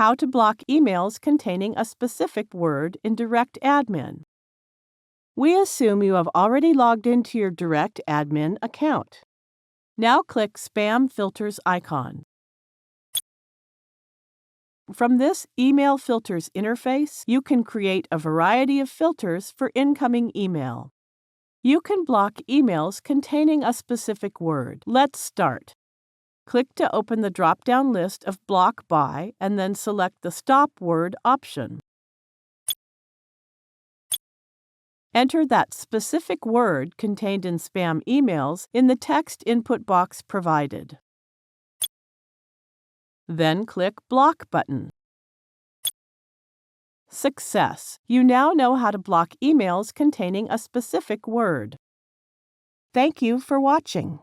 how to block emails containing a specific word in DirectAdmin. We assume you have already logged into your DirectAdmin account. Now click Spam Filters icon. From this Email Filters interface, you can create a variety of filters for incoming email. You can block emails containing a specific word. Let's start. Click to open the drop-down list of Block By and then select the Stop Word option. Enter that specific word contained in spam emails in the text input box provided. Then click Block button. Success! You now know how to block emails containing a specific word. Thank you for watching.